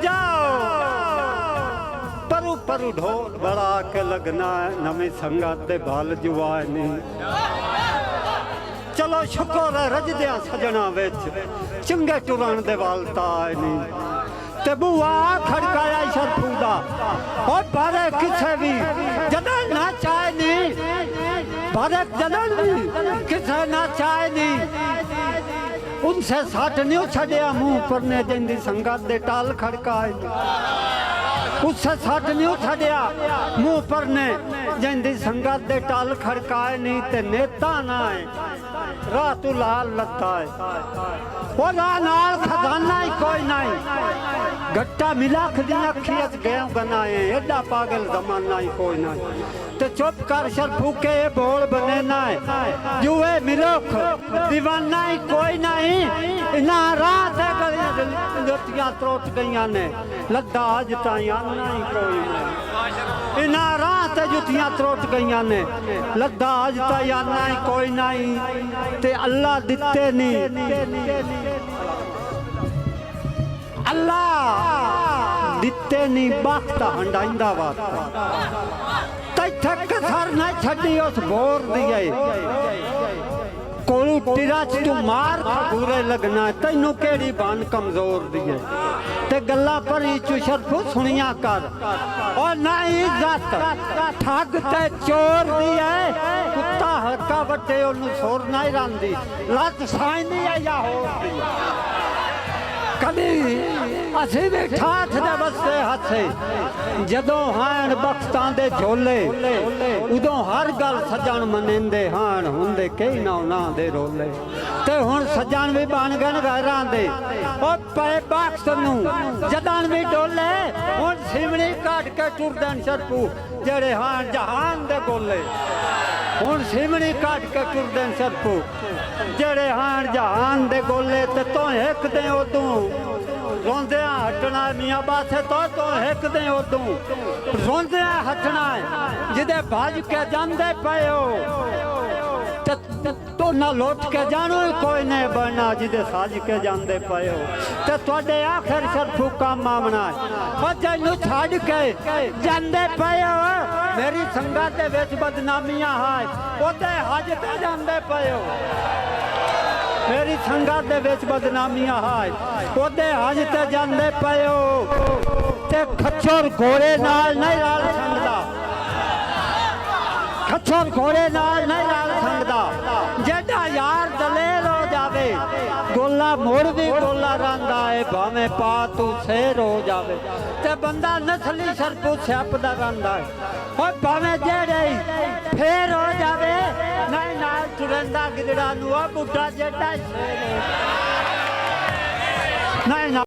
जाओ परू परू ढोल बड़ा के लगना है नवी संगत दे बाल जुआए नहीं चलो शुक्र है रजदिया सजना विच चंगे टुरन दे वाल ताए नहीं ते बुआ खड़काया शरफू दा और बारे किसे भी जदन ना चाहे नहीं बारे जदन भी किसे ना चाहे नहीं उनसे साठ नहीं छड़िया मुंह पर ने जिंदी संगत दे टाल खड़काए उससे साठ नहीं छड़िया मुंह पर ने जिंदी संगत दे टाल खड़काए नहीं ते नेता ना है राह तू लाल लता है वो नाल खजाना ही कोई नहीं गट्टा मिला खदी अखी गेहूं गनाए एडा पागल जमाना ही कोई नहीं तो चुप कर शरफू के बोल बने ना है जुए मिलोख दीवाना ही कोई नहीं ना रात है गलियां जुतियां त्रोट गईयां ने लद्दा अज ताई आना ही कोई नहीं इना रात है जुतियां त्रोट गईयां ने लद्दा अज ताई आना ही कोई नहीं ते अल्लाह दिते नहीं अल्लाह दिते नहीं बख्त हंडाइंदा वात तैथे कसर न छड़ी उस बोर दिए कोलू टिरा तू मार पूरे लगना तैनू केड़ी बान कमजोर दिए ते गल्ला पर चू शरफू सुनिया कर और ना इज्जत ठग ते चोर दिए कुत्ता हल्का वटे ओनू सोर नहीं रांदी लत साइंदी है या होर दी कभी असी भी ठाठ दे बस्ते हथे जदों हाण बख्तां दे झोले उदों हर गल सजण मनेंदे हाण हुंदे कई ना दे रोले ते हुण सजण भी बन गए घरां दे ओ पे बख्त नूं जदन भी डोले हुण सिमणी काट के टुरदन शरफू जेड़े हाण जहान दे गोले हुण सिमणी काट के टुरदन शरफू जेड़े हाण जहान दे गोले ते तो एक दे उदों रोंदिया हटना मियाँ बासे तो एक दे उदों रोंदिया हटना जिदे भज के जांदे पे हो तो ना लौट के जानो कोई नहीं बनना जिदे साज के जांदे पे हो ते तुहाडे आखिर शरफू काम आमना और तैनू छड़ के जांदे पे हो मेरी संगत दे विच बदनामियां हाय ओदे हज ते जांदे पे हो मेरी संगत दे विच बदनामियां हाय ओदे हज ते जांदे पे हो ते खच्चर घोड़े नाल नहीं रल सकदा खच्चर घोड़े नाल नहीं रल सकदा जेड़ा यार दलेल हो जावे गोला मोड़ भी गोला रंदा है भावें पा तू शेर हो जावे ते बंदा नस्ली शरफू सियापदा रंदा है और भावें जेड़े फेर हो जावे नहीं नाल चुरंदा गिदड़ा नू बुढ़ा जेड़ा शेर नहीं